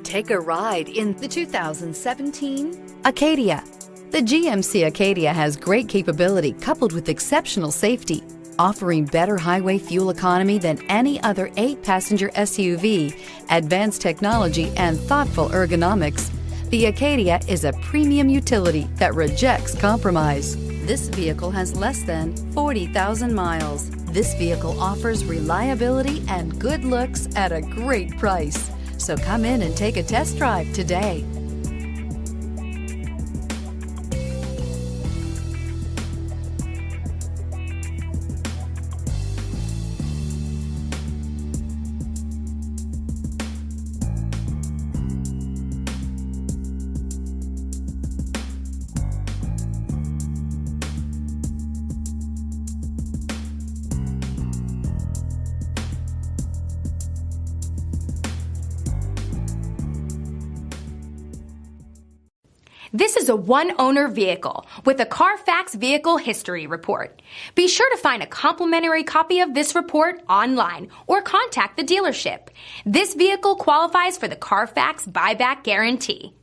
Take a ride in the 2017 Acadia. The GMC Acadia has great capability coupled with exceptional safety, offering better highway fuel economy than any other 8-passenger SUV, advanced technology, and thoughtful ergonomics. The Acadia is a premium utility that rejects compromise. This vehicle has less than 40,000 miles. This vehicle offers reliability and good looks at a great price. So come in and take a test drive today. This is a one-owner vehicle with a Carfax Vehicle History Report. Be sure to find a complimentary copy of this report online or contact the dealership. This vehicle qualifies for the Carfax Buyback Guarantee.